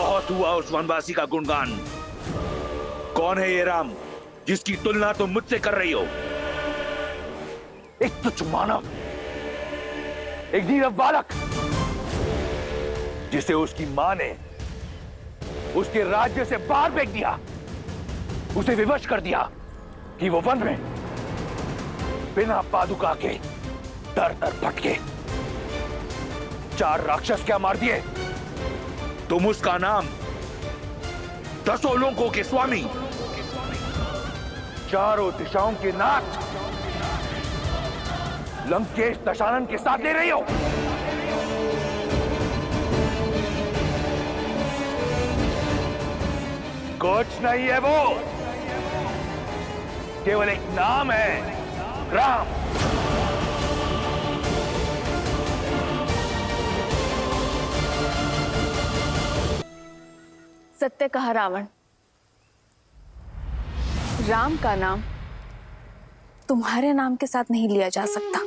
बहुत हुआ उस वनवासी का गुणगान। कौन है ये राम जिसकी तुलना तुम मुझसे कर रही हो? एक तुच्छ मानव, एक नीरव बालक, जिसे उसकी मां ने उसके राज्य से बाहर फेंक दिया, उसे विवश कर दिया कि वो वन में बिना पादुका के दर दर भटके। 4 राक्षस क्या मार दिए? तुम उसका नाम 10 लोकों के स्वामी, 4 दिशाओं के नाथ लंकेश दशानन के साथ ले रही हो। कुछ नहीं है वो, केवल एक नाम है, राम। सत्य कहा रावण। राम का नाम तुम्हारे नाम के साथ नहीं लिया जा सकता,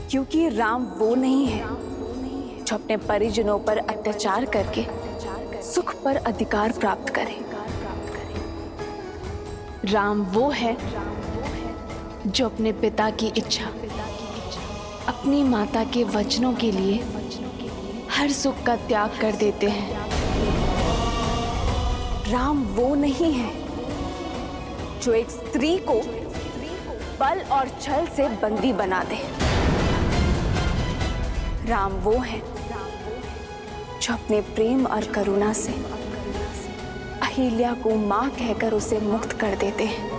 क्योंकि राम वो नहीं है जो अपने परिजनों पर अत्याचार करके सुख पर अधिकार प्राप्त करे। राम वो है जो अपने पिता की इच्छा, अपनी माता के वचनों के लिए हर सुख का त्याग कर देते हैं। राम वो नहीं है जो एक स्त्री को बल और छल से बंदी बना दे। राम वो है जो अपने प्रेम और करुणा से अहिल्या को मां कहकर उसे मुक्त कर देते हैं।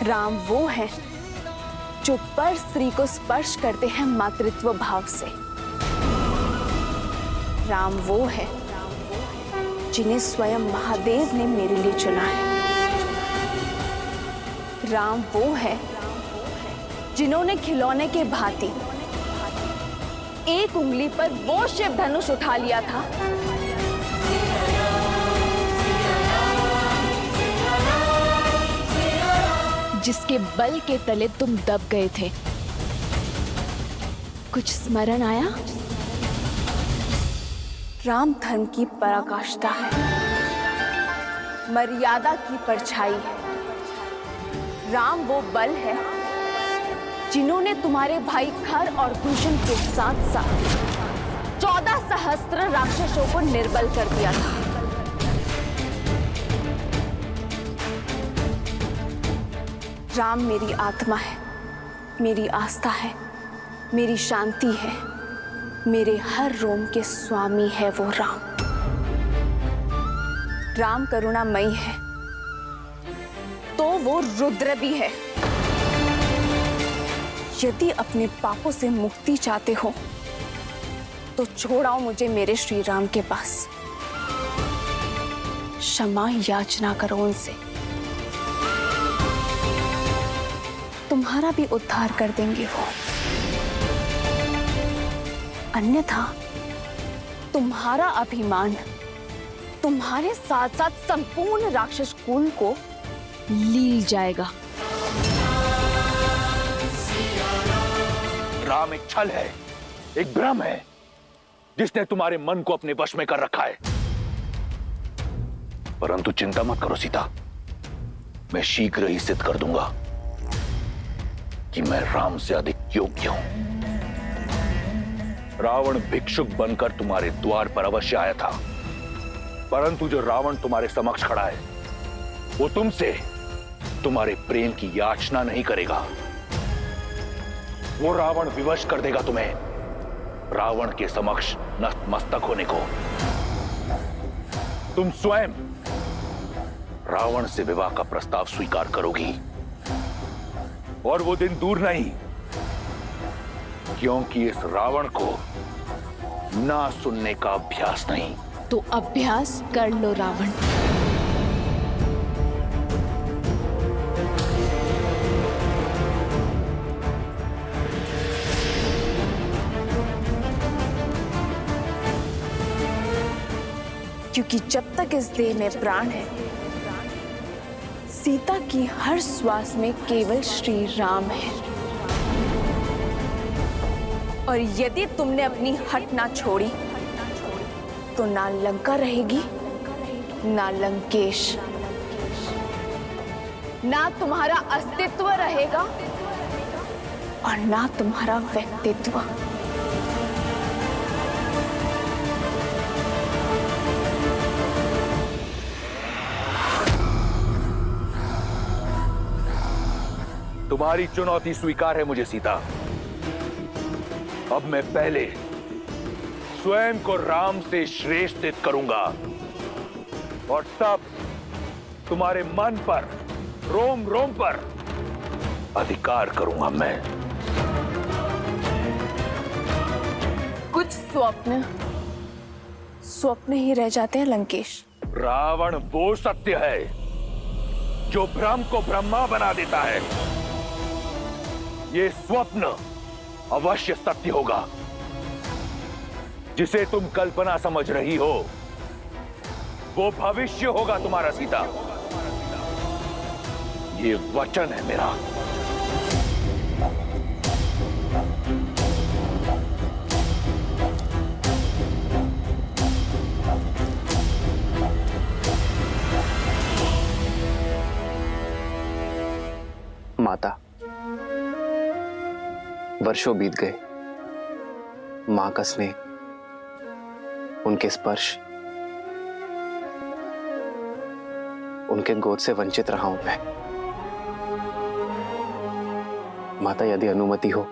राम वो है जो पर स्त्री को स्पर्श करते हैं मातृत्व भाव से। राम वो है जिन्हें स्वयं महादेव ने मेरे लिए चुना है। राम वो है जिन्होंने खिलौने के भांति एक उंगली पर वो शिव धनुष उठा लिया था जिसके बल के तले तुम दब गए थे। कुछ स्मरण आया? राम धर्म की पराकाष्ठा है, मर्यादा की परछाई है। राम वो बल है जिन्होंने तुम्हारे भाई खर और दूषण के साथ साथ 14 सहस्त्र राक्षसों को निर्बल कर दिया था। राम मेरी आत्मा है, मेरी आस्था है, मेरी शांति है, मेरे हर रोम के स्वामी है वो राम। राम करुणामयी है तो वो रुद्र भी है। यदि अपने पापों से मुक्ति चाहते हो तो छोड़ाओ मुझे मेरे श्री राम के पास, क्षमा याचना करो उनसे, तुम्हारा भी उद्धार कर देंगे वो। अन्यथा तुम्हारा अभिमान तुम्हारे साथ साथ संपूर्ण राक्षस कुल को लील जाएगा। राम एक छल है, एक भ्रम है जिसने तुम्हारे मन को अपने वश में कर रखा है। परंतु चिंता मत करो सीता, मैं शीघ्र ही सिद्ध कर दूंगा कि मैं राम से अधिक योग्य हूं। रावण भिक्षुक बनकर तुम्हारे द्वार पर अवश्य आया था, परंतु जो रावण तुम्हारे समक्ष खड़ा है वो तुमसे तुम्हारे प्रेम की याचना नहीं करेगा। वो रावण विवश कर देगा तुम्हें रावण के समक्ष नतमस्तक होने को। तुम स्वयं रावण से विवाह का प्रस्ताव स्वीकार करोगी, और वो दिन दूर नहीं, क्योंकि इस रावण को ना सुनने का अभ्यास नहीं। तो अभ्यास कर लो रावण। क्योंकि जब तक इस देह में प्राण है, सीता की हर श्वास में केवल श्री राम है। और यदि तुमने अपनी हट ना छोड़ी तो ना लंका रहेगी, ना लंकेश, ना तुम्हारा अस्तित्व रहेगा और ना तुम्हारा व्यक्तित्व। तुम्हारी चुनौती स्वीकार है मुझे सीता। अब मैं पहले स्वयं को राम से श्रेष्ठ सिद्ध करूंगा और तब तुम्हारे मन पर, रोम रोम पर अधिकार करूंगा मैं। कुछ स्वप्न स्वप्न ही रह जाते हैं लंकेश। रावण वो सत्य है जो भ्रम को ब्रह्मा बना देता है। ये स्वप्न अवश्य सत्य होगा। जिसे तुम कल्पना समझ रही हो वो भविष्य होगा तुम्हारा सीता। ये वचन है मेरा। माता, वर्षों बीत गए। मां का स्नेह, उनके स्पर्श, उनके गोद से वंचित रहा हूं मैं। माता, यदि अनुमति हो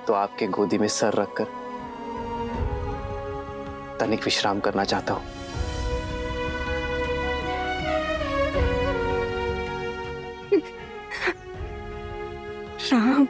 तो आपके गोदी में सर रखकर तनिक विश्राम करना चाहता हूं। राम,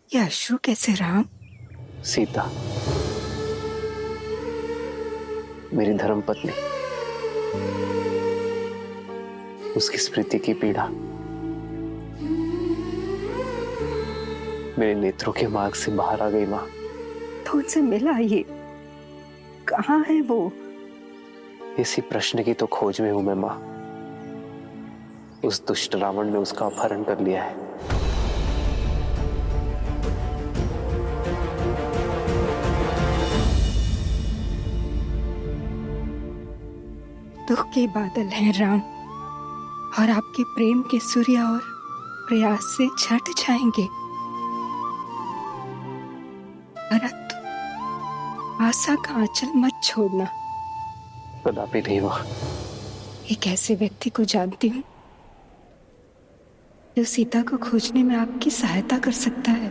ये अश्रु कैसे राम? सीता, मेरी धर्मपत्नी, उसकी स्मृति की पीड़ा मेरे नेत्रों के मार्ग से बाहर आ गई मां। तो उनसे मिला ये? कहाँ है वो? इसी प्रश्न की तो खोज में हूं मैं मां। उस दुष्ट रावण ने उसका अपहरण कर लिया है। दुख के बादल हैं राम, और आपके प्रेम के सूर्य और प्रयास से छट जाएंगे, परंतु आशा का आंचल मत छोड़ना। कदापि नहीं मां। एक ऐसे व्यक्ति को जानती हूँ जो सीता को खोजने में आपकी सहायता कर सकता है।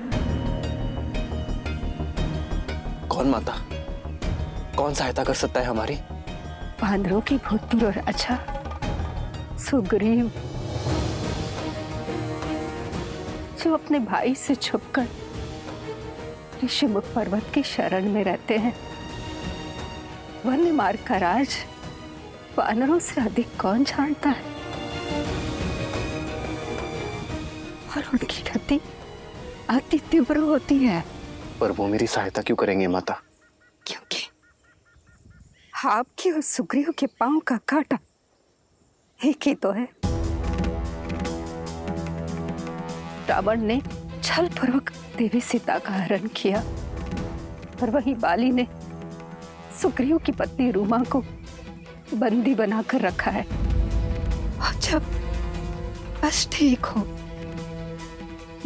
कौन माता? कौन सहायता कर सकता है हमारी? वानरों की भूतपूर्व राजा सुग्रीव, जो अपने भाई से छुपकर ऋषिमुख पर्वत की शरण में रहते हैं। वन्य मार्ग का राज वानरों से अधिक कौन जानता है? और उनकी गति अति तीव्र होती है। पर वो मेरी सहायता क्यों करेंगे माता? क्योंकि आपके और सुग्रीव के पांव का कांटा एक ही तो है। रावण ने छल पूर्वक देवी सीता का हरण किया और वहीं बाली ने सुग्रीव की पत्नी रूमा को बंदी बनाकर रखा है। और जब कष्ट एक हो,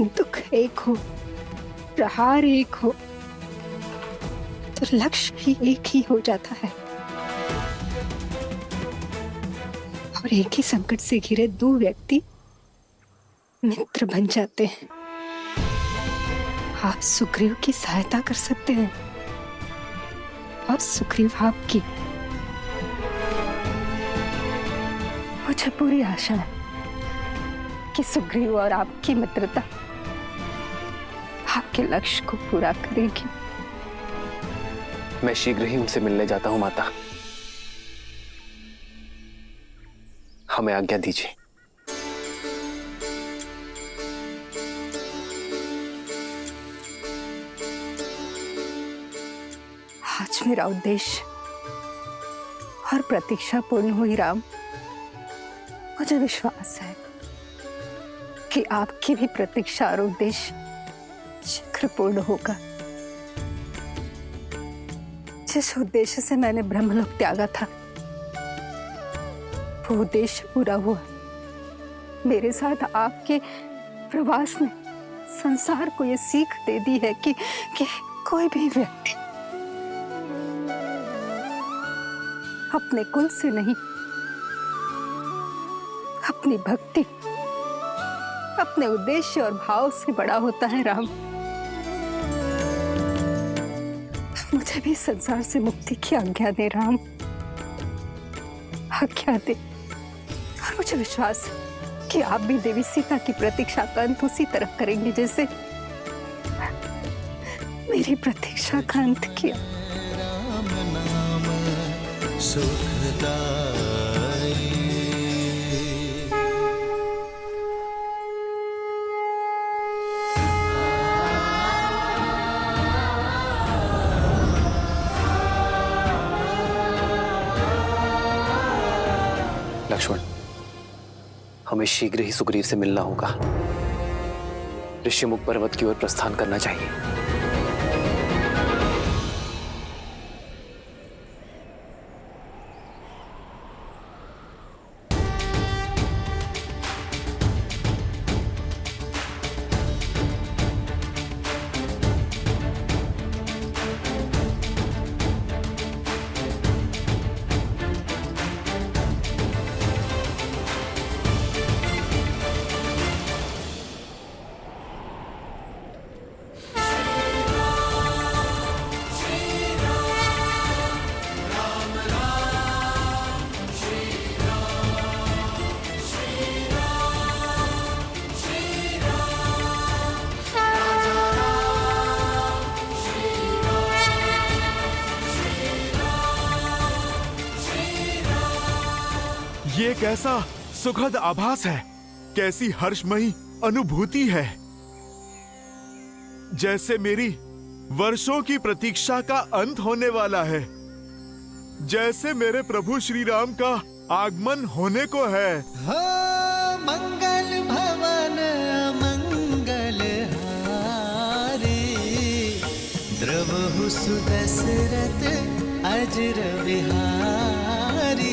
दुख एक हो, प्रहार एक हो, तो लक्ष्य भी एक ही हो जाता है। और एक ही संकट से घिरे दो व्यक्ति मित्र बन जाते हैं। आप सुग्रीव की सहायता कर सकते हैं और सुग्रीव आपकी। मुझे पूरी आशा है कि सुग्रीव और आपकी मित्रता आपके लक्ष्य को पूरा करेगी। मैं शीघ्र ही उनसे मिलने जाता हूं माता। हमें आज्ञा दीजिए। आज मेरा उद्देश्य और प्रतीक्षा पूर्ण हुई राम। मुझे विश्वास है कि आपकी भी प्रतीक्षा और उद्देश्य शीघ्र पूर्ण होगा। जिस उद्देश्य से मैंने ब्रह्मलोक त्यागा था, वो उद्देश्य पूरा हुआ। मेरे साथ आपके प्रवास ने संसार को ये सीख दे दी है कि कोई भी व्यक्ति अपने कुल से नहीं, अपनी भक्ति, अपने उद्देश्य और भाव से बड़ा होता है राम। मुझे भी संसार से मुक्ति की आज्ञा दे राम, आज्ञा दे। और मुझे विश्वास है कि आप भी देवी सीता की प्रतीक्षा का अंत उसी तरह करेंगे जैसे मेरी प्रतीक्षा का अंत किया। राम नाम सुखदाई। लक्ष्मण, हमें शीघ्र ही सुग्रीव से मिलना होगा। ऋषिमुख पर्वत की ओर प्रस्थान करना चाहिए। ये कैसा सुखद आभास है, कैसी हर्षमयी अनुभूति है। जैसे मेरी वर्षों की प्रतीक्षा का अंत होने वाला है, जैसे मेरे प्रभु श्री राम का आगमन होने को है। हो मंगल भवन मंगल हारी, द्रवहु सुदशरथ अजर विहारी।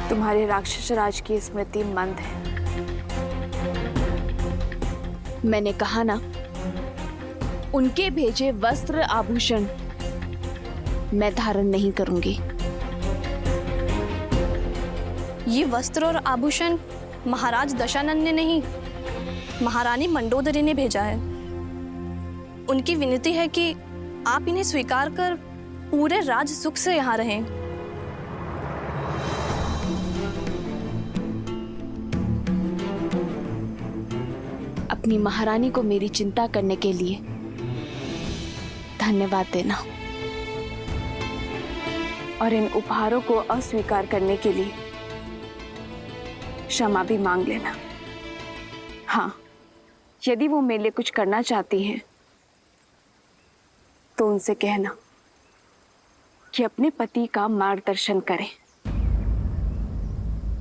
तुम्हारे राक्षस राज की स्मृति मंद है। मैंने कहा ना, उनके भेजे वस्त्र आभूषण मैं धारण नहीं करूंगी। ये वस्त्र और आभूषण महाराज दशानन ने नहीं, महारानी मंडोदरी ने भेजा है। उनकी विनती है कि आप इन्हें स्वीकार कर पूरे राज सुख से यहाँ रहें। अपनी महारानी को मेरी चिंता करने के लिए धन्यवाद देना और इन उपहारों को अस्वीकार करने के लिए क्षमा भी मांग लेना। हाँ, यदि वो मेरे लिए कुछ करना चाहती हैं तो उनसे कहना कि अपने पति का मार्गदर्शन करें,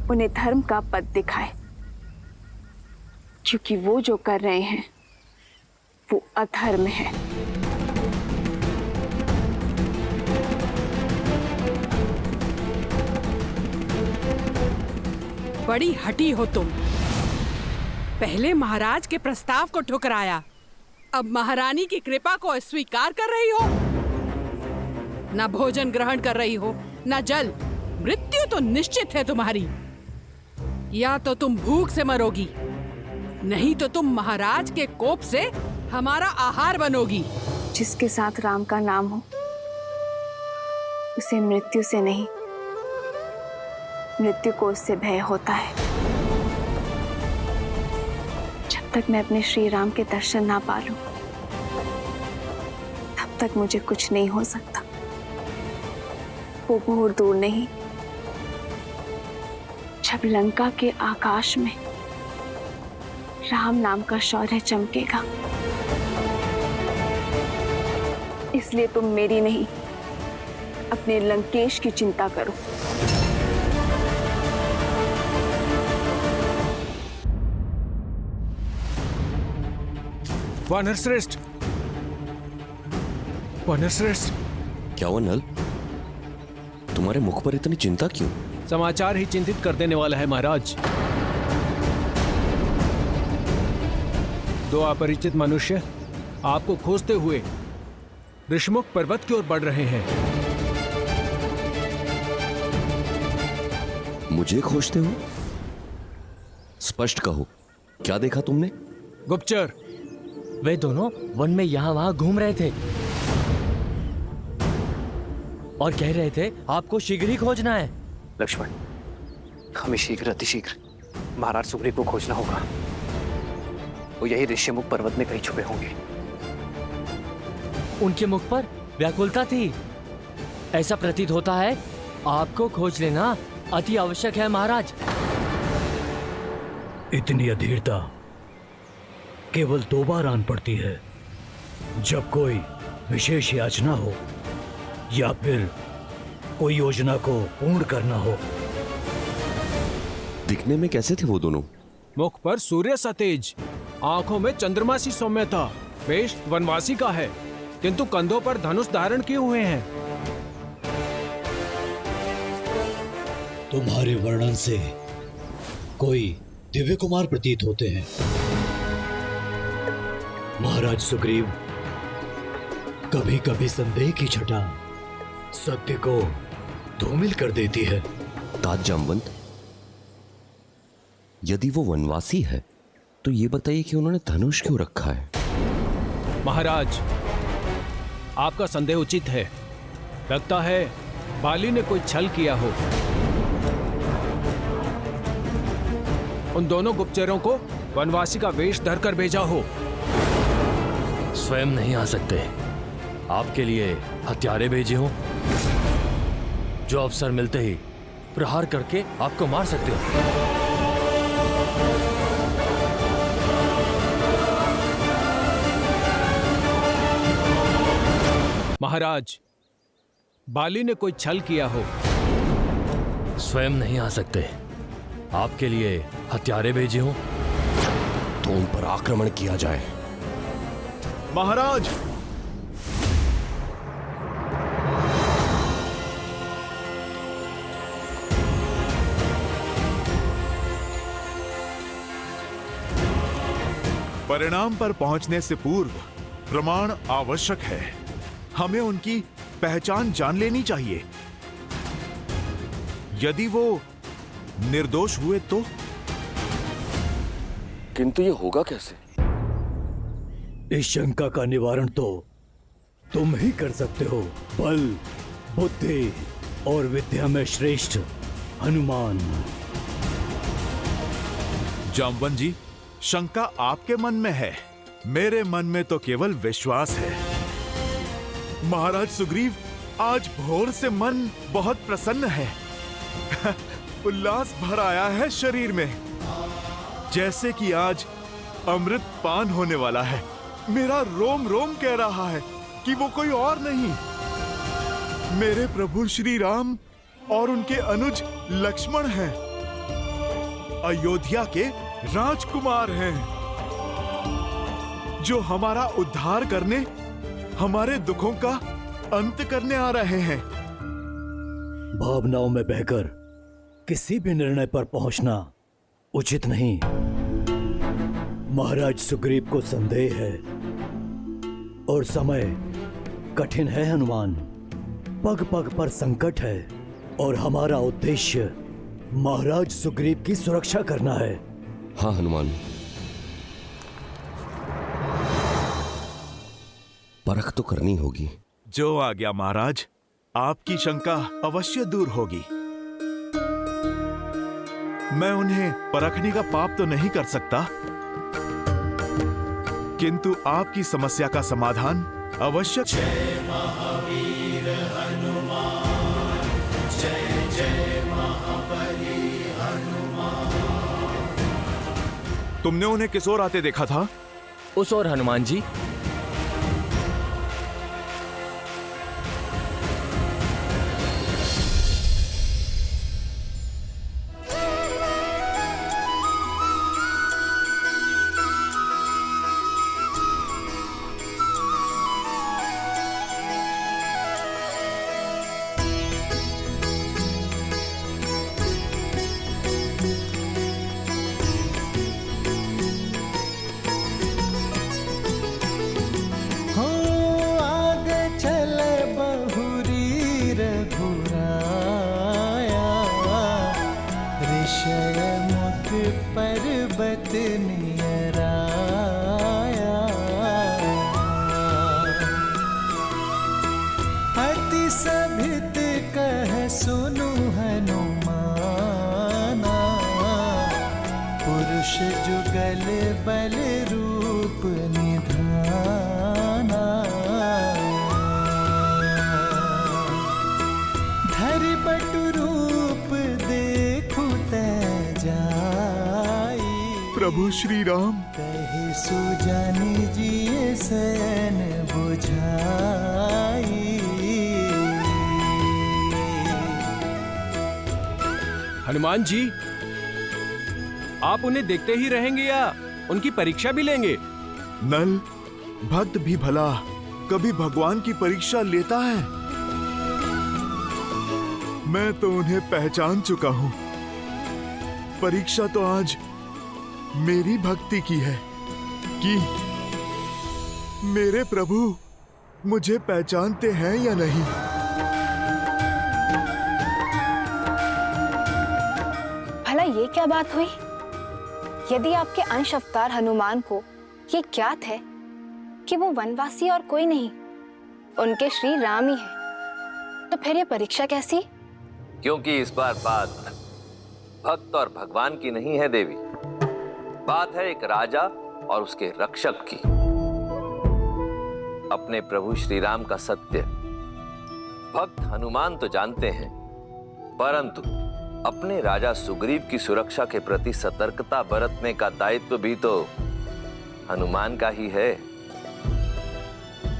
उन्हें धर्म का पथ दिखाए, क्योंकि वो जो कर रहे हैं वो अधर्म है। बड़ी हठी हो तुम। पहले महाराज के प्रस्ताव को ठुकराया, अब महारानी की कृपा को अस्वीकार कर रही हो। ना भोजन ग्रहण कर रही हो, ना जल। मृत्यु तो निश्चित है तुम्हारी। या तो तुम भूख से मरोगी, नहीं तो तुम महाराज के कोप से हमारा आहार बनोगी। जिसके साथ राम का नाम हो उसे मृत्यु से नहीं, मृत्यु को उससे भय होता है। जब तक मैं अपने श्री राम के दर्शन ना पा लूं, तब तक मुझे कुछ नहीं हो सकता। वो बहुत दूर नहीं, जब लंका के आकाश में राम नाम का शौर्य चमकेगा। इसलिए तुम मेरी नहीं, अपने लंकेश की चिंता करो। वानरश्रेष्ठ, वानरश्रेष्ठ। क्या हुआ नल? तुम्हारे मुख पर इतनी चिंता क्यों? समाचार ही चिंतित कर देने वाला है महाराज। दो अपरिचित मनुष्य आपको खोजते हुए ऋषमुख पर्वत की ओर बढ़ रहे हैं। मुझे खोजते हो? स्पष्ट कहो, क्या देखा तुमने? गुप्तचर, वे दोनों वन में यहाँ वहाँ घूम रहे थे और कह रहे थे आपको शीघ्र ही खोजना है। लक्ष्मण, हमें शीघ्र अतिशीघ्र महाराज सुग्रीव को खोजना होगा। वो यही ऋषिमुख पर्वत में कहीं छुपे होंगे। उनके मुख पर व्याकुलता थी। ऐसा प्रतीत होता है आपको खोज लेना अति आवश्यक है महाराज। इतनी अधीरता केवल दो बार आन पड़ती है, जब कोई विशेष याचना हो या फिर कोई योजना को पूर्ण करना हो। दिखने में कैसे थे वो दोनों? मुख पर सूर्य सतेज, आंखों में चंद्रमा सी सौम्यता। वेश वनवासी का है, किंतु कंधों पर धनुष धारण किए हुए हैं। तुम्हारे वर्णन से कोई दिव्य कुमार प्रतीत होते हैं। महाराज सुग्रीव, कभी कभी संदेह की छटा सत्य को धूमिल कर देती है। तात जामवंत, यदि वो वनवासी है तो ये बताइए कि उन्होंने धनुष क्यों रखा है? महाराज, आपका संदेह उचित है। लगता है बाली ने कोई छल किया हो। उन दोनों गुप्तचरों को वनवासी का वेश धरकर भेजा हो। स्वयं नहीं आ सकते, आपके लिए हत्यारे भेजे हो जो अवसर मिलते ही प्रहार करके आपको मार सकते हो। महाराज, बाली ने कोई छल किया हो। स्वयं नहीं आ सकते, आपके लिए हत्यारे भेजे हो तो उन पर आक्रमण किया जाए। महाराज, परिणाम पर पहुंचने से पूर्व प्रमाण आवश्यक है। हमें उनकी पहचान जान लेनी चाहिए। यदि वो निर्दोष हुए तो? किंतु ये होगा कैसे? इस शंका का निवारण तो तुम ही कर सकते हो। बल, बुद्धि और विद्या में श्रेष्ठ हनुमान। जामवंत जी, शंका आपके मन में है, मेरे मन में तो केवल विश्वास है। महाराज सुग्रीव, आज भोर से मन बहुत प्रसन्न है। उल्लास भर आया है शरीर में, जैसे कि आज अमृत पान होने वाला है। मेरा रोम रोम कह रहा है कि वो कोई और नहीं, मेरे प्रभु श्री राम और उनके अनुज लक्ष्मण हैं, अयोध्या के राजकुमार हैं, जो हमारा उद्धार करने, हमारे दुखों का अंत करने आ रहे हैं। भावनाओं में बहकर किसी भी निर्णय पर पहुंचना उचित नहीं। महाराज सुग्रीव को संदेह है और समय कठिन है हनुमान। पग पग पर संकट है और हमारा उद्देश्य महाराज सुग्रीव की सुरक्षा करना है। हाँ हनुमान, परख तो करनी होगी। जो आ गया महाराज, आपकी शंका अवश्य दूर होगी। मैं उन्हें परखने का पाप तो नहीं कर सकता, किंतु आपकी समस्या का समाधान अवश्य। जय महावीर हनुमान, जय जय महाबली हनुमान। तुमने उन्हें किस ओर आते देखा था? उस ओर हनुमान जी। जुगल बल रूप निधाना, धरि बटु रूप देखु तै जाई। प्रभु श्री राम कहि सुजानि जिय सैन बुझाई। हनुमान जी, आप उन्हें देखते ही रहेंगे या उनकी परीक्षा भी लेंगे? नल, भक्त भी भला कभी भगवान की परीक्षा लेता है? मैं तो उन्हें पहचान चुका हूं। परीक्षा तो आज मेरी भक्ति की है कि मेरे प्रभु मुझे पहचानते हैं या नहीं। भला ये क्या बात हुई? यदि आपके अंश अवतार हनुमान को ये ज्ञात है कि वो वनवासी और कोई नहीं, उनके श्री राम ही है, तो फिर ये परीक्षा कैसी? क्योंकि इस बार बात भक्त और भगवान की नहीं है देवी, बात है एक राजा और उसके रक्षक की। अपने प्रभु श्री राम का सत्य भक्त हनुमान तो जानते हैं, परंतु अपने राजा सुग्रीव की सुरक्षा के प्रति सतर्कता बरतने का दायित्व भी तो हनुमान का ही है।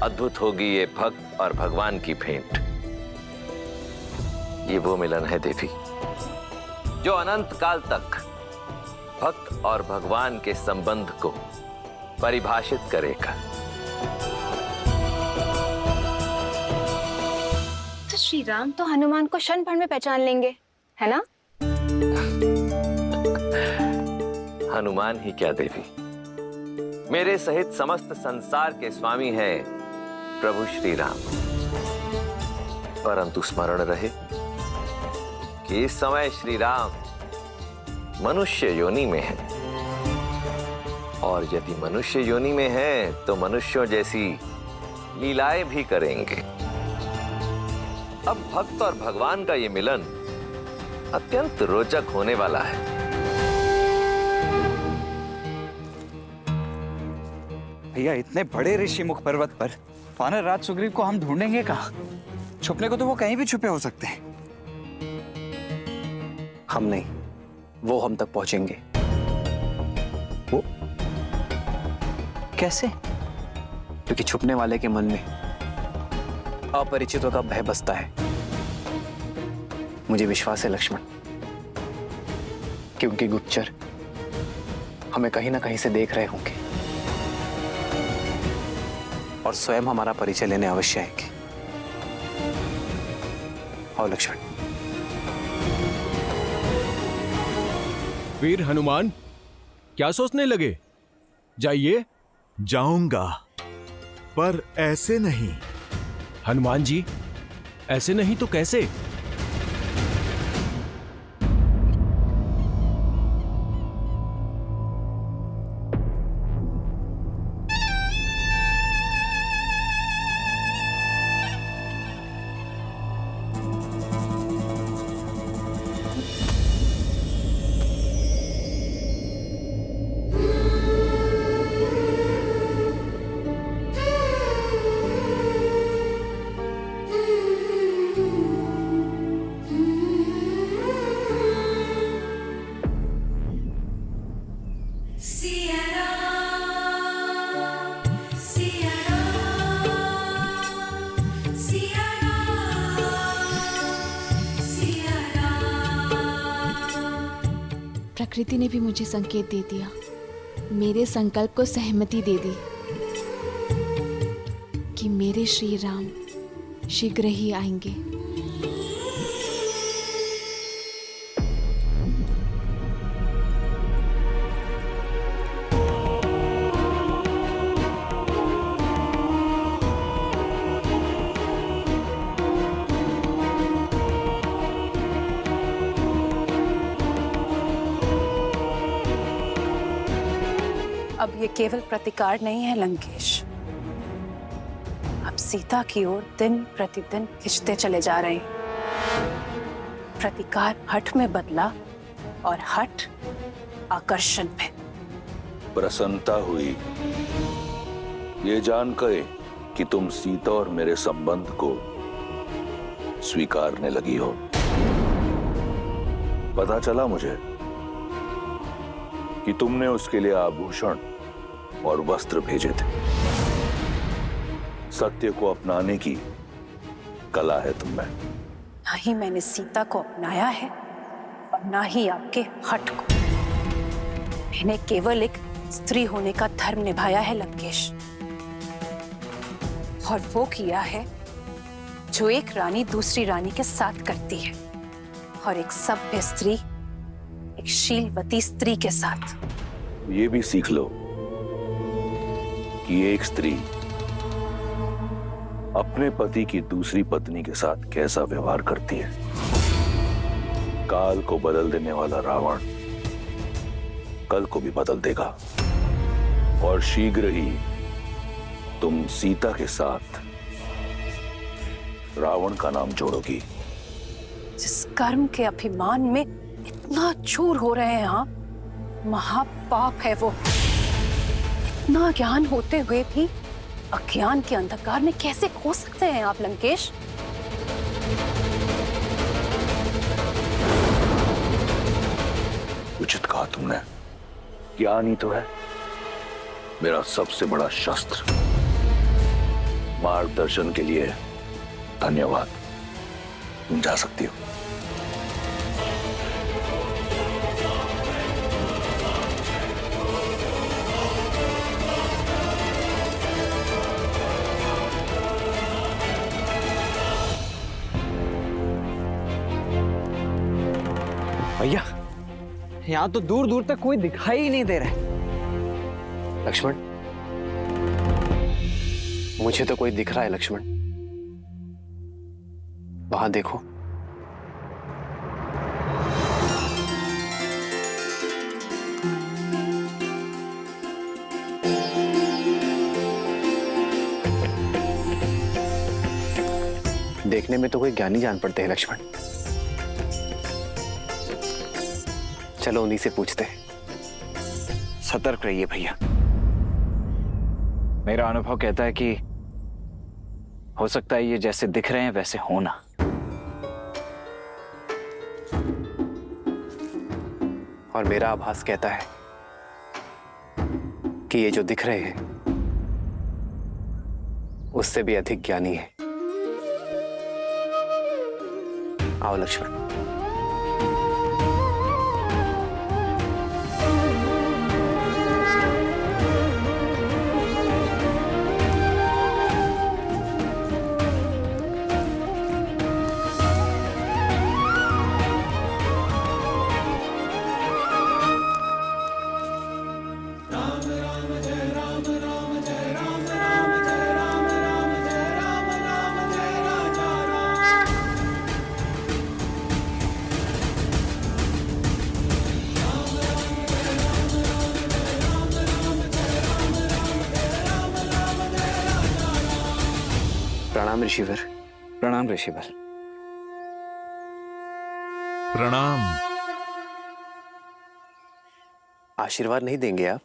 अद्भुत होगी ये भक्त और भगवान की भेंट। ये वो मिलन है देवी जो अनंत काल तक भक्त और भगवान के संबंध को परिभाषित करेगा। तो श्री राम तो हनुमान को क्षण भर में पहचान लेंगे, है ना? हनुमान ही क्या देवी, मेरे सहित समस्त संसार के स्वामी हैं प्रभु श्री राम। परंतु स्मरण रहे कि इस समय श्री राम मनुष्य योनि में है, और यदि मनुष्य योनि में है तो मनुष्यों जैसी लीलाएं भी करेंगे। अब भक्त और भगवान का ये मिलन अत्यंत रोचक होने वाला है। भैया इतने बड़े ऋषिमुख पर्वत पर वानर राज सुग्रीव को हम ढूंढेंगे कहाँ? छुपने को तो वो कहीं भी छुपे हो सकते हैं। हम नहीं, वो हम तक पहुंचेंगे। वो कैसे? क्योंकि छुपने वाले के मन में अपरिचितों का भय बसता है। मुझे विश्वास है लक्ष्मण कि उनके गुप्तचर हमें कहीं ना कहीं से देख रहे होंगे और स्वयं हमारा परिचय लेने अवश्य आएंगे। और लक्ष्मण, वीर हनुमान, क्या सोचने लगे? जाइए। जाऊंगा, पर ऐसे नहीं। हनुमान जी, ऐसे नहीं तो कैसे? प्रकृति ने भी मुझे संकेत दे दिया, मेरे संकल्प को सहमति दे दी कि मेरे श्री राम शीघ्र ही आएंगे। अब ये केवल प्रतिकार नहीं है लंकेश, अब सीता की ओर दिन प्रतिदिन खिंचते चले जा रहे हैं। प्रतिकार हठ में बदला और हठ आकर्षण में। प्रसन्नता हुई ये जानकर कि तुम सीता और मेरे संबंध को स्वीकारने लगी हो। पता चला मुझे कि तुमने उसके लिए आभूषण और वस्त्र भेजे थे। सत्य को अपनाने की कला है तुम में। ना ही मैंने सीता को अपनाया है और ना ही आपके हठ को। मैंने केवल एक स्त्री होने का धर्म निभाया है लंकेश, और वो किया है जो एक रानी दूसरी रानी के साथ करती है, और एक सभ्य स्त्री एक शीलवती स्त्री के साथ। ये भी सीख लो कि एक स्त्री अपने पति की दूसरी पत्नी के साथ कैसा व्यवहार करती है। काल को बदल देने वाला रावण कल को भी बदल देगा, और शीघ्र ही तुम सीता के साथ रावण का नाम जोड़ोगी। जिस कर्म के अभिमान में इतना चूर हो रहे हैं आप, महापाप है वो। इतना ज्ञान होते हुए भी अज्ञान के अंधकार में कैसे खो सकते हैं आप लंकेश? उचित कहा तुमने। ज्ञान ही तो है मेरा सबसे बड़ा शस्त्र। मार्गदर्शन के लिए धन्यवाद। तुम जा सकती हो। भैया, यहाँ तो दूर दूर तक कोई दिखाई ही नहीं दे रहा है। लक्ष्मण, मुझे तो कोई दिख रहा है लक्ष्मण। वहां देखो। देखने में तो कोई ज्ञानी जान पड़ते हैं लक्ष्मण। चलो उन्हीं से पूछते हैं। सतर्क रहिए भैया। मेरा अनुभव कहता है कि हो सकता है ये जैसे दिख रहे हैं वैसे होना। और मेरा आभास कहता है कि ये जो दिख रहे हैं उससे भी अधिक ज्ञानी है। आओ लक्ष्मण। प्रणाम ऋषिवर। प्रणाम ऋषिवर। प्रणाम। आशीर्वाद नहीं देंगे आप?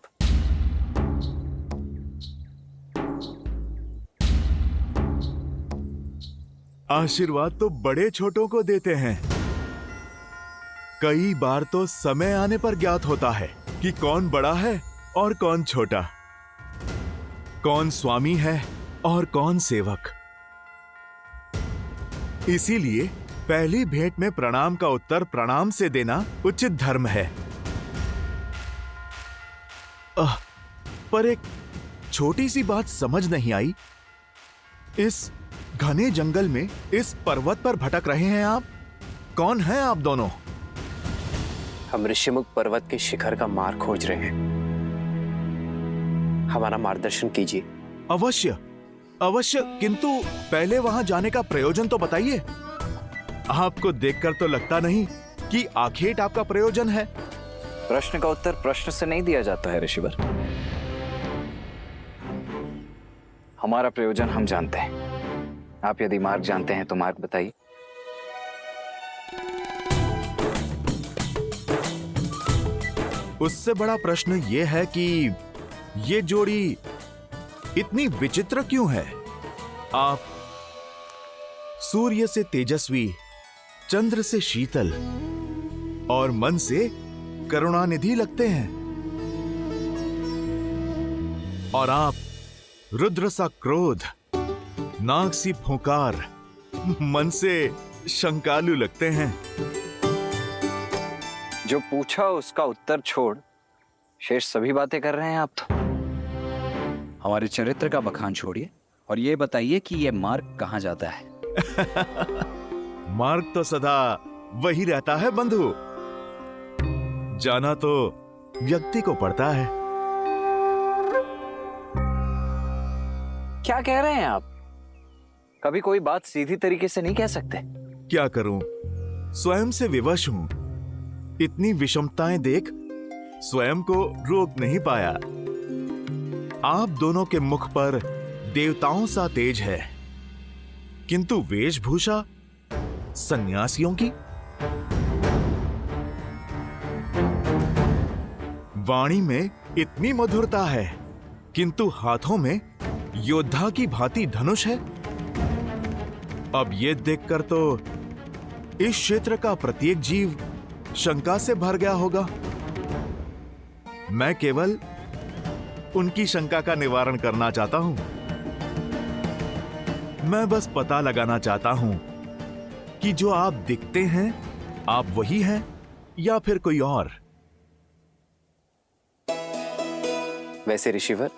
आशीर्वाद तो बड़े छोटों को देते हैं। कई बार तो समय आने पर ज्ञात होता है कि कौन बड़ा है और कौन छोटा, कौन स्वामी है और कौन सेवक। इसीलिए पहली भेंट में प्रणाम का उत्तर प्रणाम से देना उचित धर्म है। पर एक छोटी सी बात समझ नहीं आई। इस घने जंगल में इस पर्वत पर भटक रहे हैं आप। कौन हैं आप दोनों? हम ऋषिमुख पर्वत के शिखर का मार्ग खोज रहे हैं। हमारा मार्गदर्शन कीजिए। अवश्य अवश्य, किंतु पहले वहां जाने का प्रयोजन तो बताइए। आपको देखकर तो लगता नहीं कि आखेट आपका प्रयोजन है। प्रश्न का उत्तर प्रश्न से नहीं दिया जाता है ऋषिवर। हमारा प्रयोजन हम जानते हैं। आप यदि मार्ग जानते हैं तो मार्ग बताइए। उससे बड़ा प्रश्न यह है कि ये जोड़ी इतनी विचित्र क्यों है? आप सूर्य से तेजस्वी, चंद्र से शीतल और मन से करुणानिधि लगते हैं, और आप रुद्र सा क्रोध, नाग सी फुंकार, मन से शंकालु लगते हैं। जो पूछा उसका उत्तर छोड़ शेष सभी बातें कर रहे हैं आप तो। हमारे चरित्र का बखान छोड़िए और ये बताइए कि ये मार्ग कहां जाता है। मार्ग तो सदा वही रहता है बंधु। जाना तो व्यक्ति को पड़ता है। क्या कह रहे हैं आप? कभी कोई बात सीधी तरीके से नहीं कह सकते? क्या करूं, स्वयं से विवश हूं। इतनी विषमताएं देख स्वयं को रोक नहीं पाया। आप दोनों के मुख पर देवताओं सा तेज है, किंतु वेशभूषा सन्यासियों की। वाणी में इतनी मधुरता है, किंतु हाथों में योद्धा की भांति धनुष है। अब ये देखकर तो इस क्षेत्र का प्रत्येक जीव शंका से भर गया होगा। मैं केवल उनकी शंका का निवारण करना चाहता हूं। मैं बस पता लगाना चाहता हूं कि जो आप दिखते हैं आप वही हैं या फिर कोई और। वैसे ऋषिवर,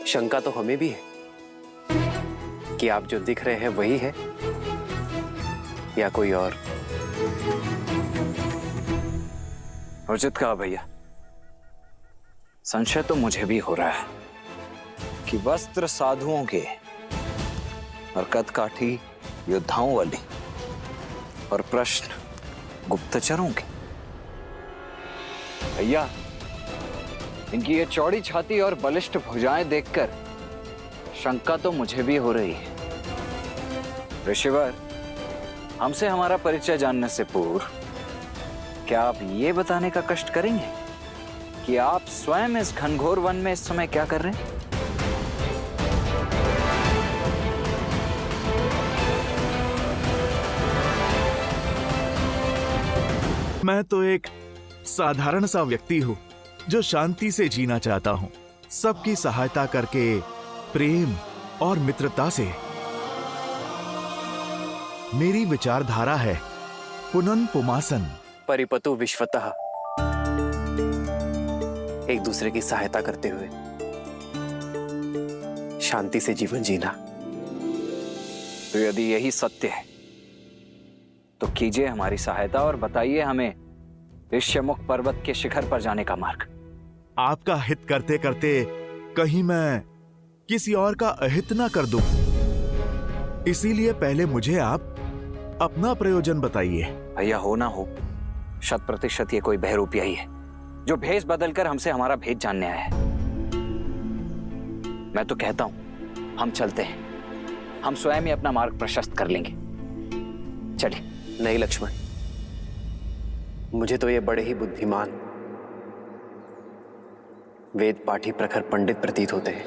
शंका तो हमें भी है कि आप जो दिख रहे हैं वही है या कोई और। उचित कहा भैया। संशय तो मुझे भी हो रहा है कि वस्त्र साधुओं के और कदकाठी योद्धाओं वाले और प्रश्न गुप्तचरों के। भैया, इनकी ये चौड़ी छाती और बलिष्ठ भुजाएं देखकर शंका तो मुझे भी हो रही है। ऋषिवर, हमसे हमारा परिचय जानने से पूर्व क्या आप ये बताने का कष्ट करेंगे कि आप स्वयं इस घनघोर वन में इस समय क्या कर रहे हैं? मैं तो एक साधारण सा व्यक्ति हूँ जो शांति से जीना चाहता हूँ, सबकी सहायता करके, प्रेम और मित्रता से। मेरी विचारधारा है पुनन पुमासन, परिपतु विश्वतः, एक दूसरे की सहायता करते हुए शांति से जीवन जीना। तो यदि यही सत्य है तो कीजिए हमारी सहायता और बताइए हमें ऋष्यमुख पर्वत के शिखर पर जाने का मार्ग। आपका हित करते करते कहीं मैं किसी और का अहित ना कर दूं, इसीलिए पहले मुझे आप अपना प्रयोजन बताइए। भैया, हो ना हो 100% ये कोई बहरूपिया ही है जो भेष बदलकर हमसे हमारा भेद जानने आया है। मैं तो कहता हूं हम चलते हैं, हम स्वयं ही अपना मार्ग प्रशस्त कर लेंगे। चलिए। नहीं लक्ष्मण, मुझे तो ये बड़े ही बुद्धिमान, वेद पाठी प्रखर पंडित प्रतीत होते हैं।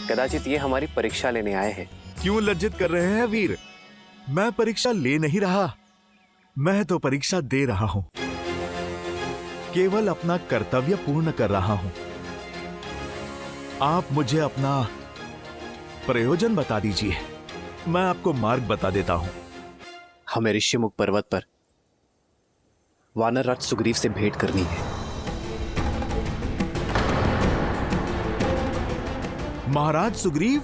कदाचित ये हमारी परीक्षा लेने आए हैं। क्यों लज्जित कर रहे हैं वीर? मैं परीक्षा ले नहीं रहा, मैं तो परीक्षा दे रहा हूं, केवल अपना कर्तव्य पूर्ण कर रहा हूं। आप मुझे अपना प्रयोजन बता दीजिए, मैं आपको मार्ग बता देता हूं। हमें ऋष्यमुख पर्वत पर वानर राज सुग्रीव से भेंट करनी है। महाराज सुग्रीव,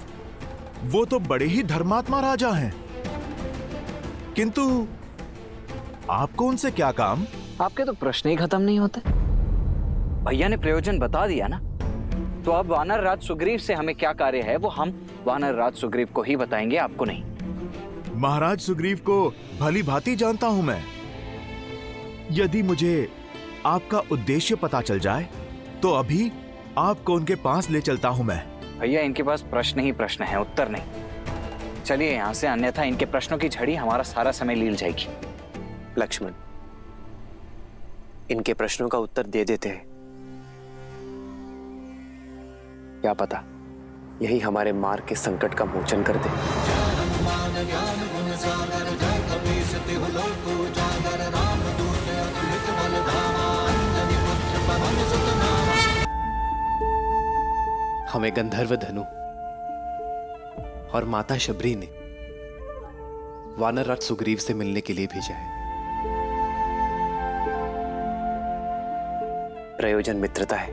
वो तो बड़े ही धर्मात्मा राजा हैं, किंतु आपको उनसे क्या काम? आपके तो प्रश्न ही खत्म नहीं होते। भैया ने प्रयोजन बता दिया ना, तो अब वानर राज सुग्रीव से हमें क्या कार्य है वो हम वानर राज सुग्रीव को ही बताएंगे, आपको नहीं। महाराज सुग्रीव को भली भांति जानता हूं मैं। यदि मुझे आपका उद्देश्य पता चल जाए तो अभी आपको उनके पास ले चलता हूं मैं। भैया, इनके पास प्रश्न ही प्रश्न है, उत्तर नहीं। चलिए यहां से, अन्यथा इनके प्रश्नों की झड़ी हमारा सारा समय लील जाएगी। लक्ष्मण, इनके प्रश्नों का उत्तर दे देते हैं, क्या पता यही हमारे मार्ग के संकट का मोचन कर दे। हमें गंधर्व धनु और माता शबरी ने वानर राज सुग्रीव से मिलने के लिए भेजा है। प्रयोजन मित्रता है,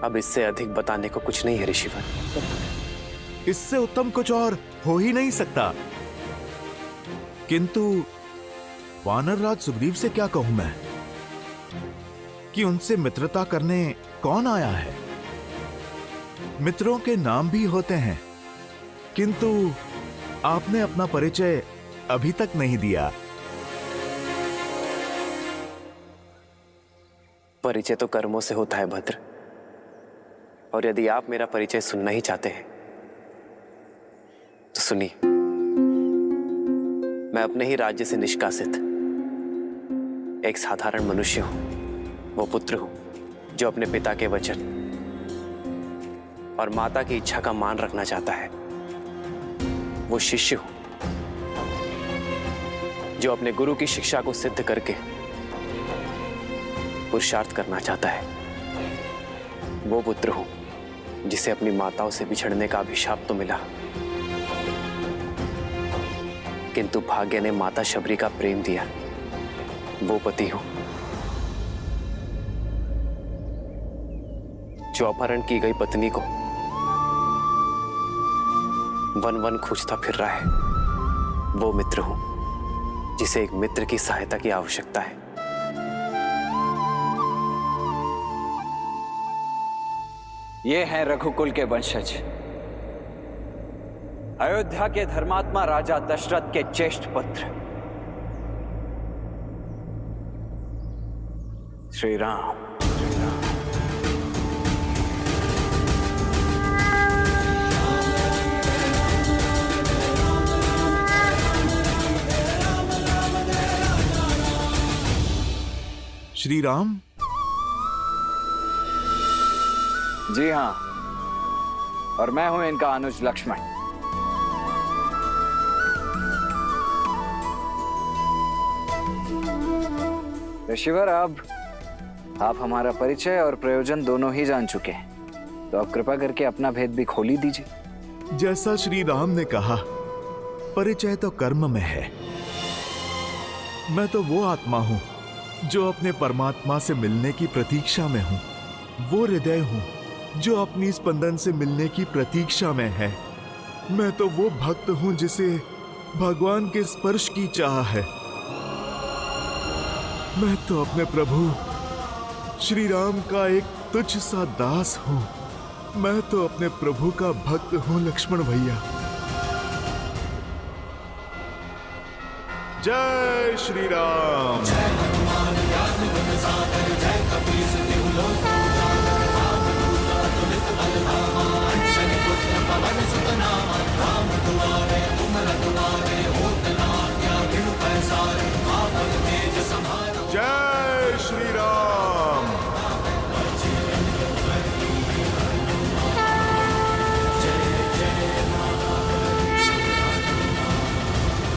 अब इससे अधिक बताने को कुछ नहीं है ऋषिवर। इससे उत्तम कुछ और हो ही नहीं सकता। किंतु वानर राज सुग्रीव से क्या कहूं मैं कि उनसे मित्रता करने कौन आया है? मित्रों के नाम भी होते हैं, किंतु आपने अपना परिचय अभी तक नहीं दिया। परिचय तो कर्मों से होता है भद्र, और यदि आप मेरा परिचय सुनना ही चाहते हैं तो सुनिए। मैं अपने ही राज्य से निष्कासित एक साधारण मनुष्य हूं, वो पुत्र हूं जो अपने पिता के वचन और माता की इच्छा का मान रखना चाहता है। वो शिष्य हूं जो अपने गुरु की शिक्षा को सिद्ध करके पुरुषार्थ करना चाहता है। वो पुत्र हूं जिसे अपनी माताओं से बिछड़ने का अभिशाप तो मिला, किंतु भाग्य ने माता शबरी का प्रेम दिया। वो पति हूं जो अपहरण की गई पत्नी को वन वन खोजता फिर रहा है। वो मित्र हूं जिसे एक मित्र की सहायता की आवश्यकता है। ये हैं रघुकुल के वंशज, अयोध्या के धर्मात्मा राजा दशरथ के ज्येष्ठ पुत्र श्री राम। श्री राम? जी हाँ, और मैं हूं इनका अनुज लक्ष्मण। ऋषिवर, आप हमारा परिचय और प्रयोजन दोनों ही जान चुके हैं, तो आप कृपा करके अपना भेद भी खोल ही दीजिए। जैसा श्री राम ने कहा, परिचय तो कर्म में है। मैं तो वो आत्मा हूं जो अपने परमात्मा से मिलने की प्रतीक्षा में हूं। वो हृदय हूं जो अपनी स्पंदन से मिलने की प्रतीक्षा में है। मैं तो वो भक्त हूं जिसे भगवान के स्पर्श की चाह है। मैं तो अपने प्रभु श्री राम का एक तुच्छ सा दास हूं। मैं तो अपने प्रभु का भक्त हूं लक्ष्मण भैया। जय श्री राम। जय हनुमान ज्ञान गुण सागर, जय कपीस तिहु लोक उजागर, रामदूत अतुलित बलधामा, अंजनी पुत्र पवन सुत नामा, राम दुआरे तुम रखवारे, होत न आज्ञा बिनु पैसारे, आपन तेज समारो। जय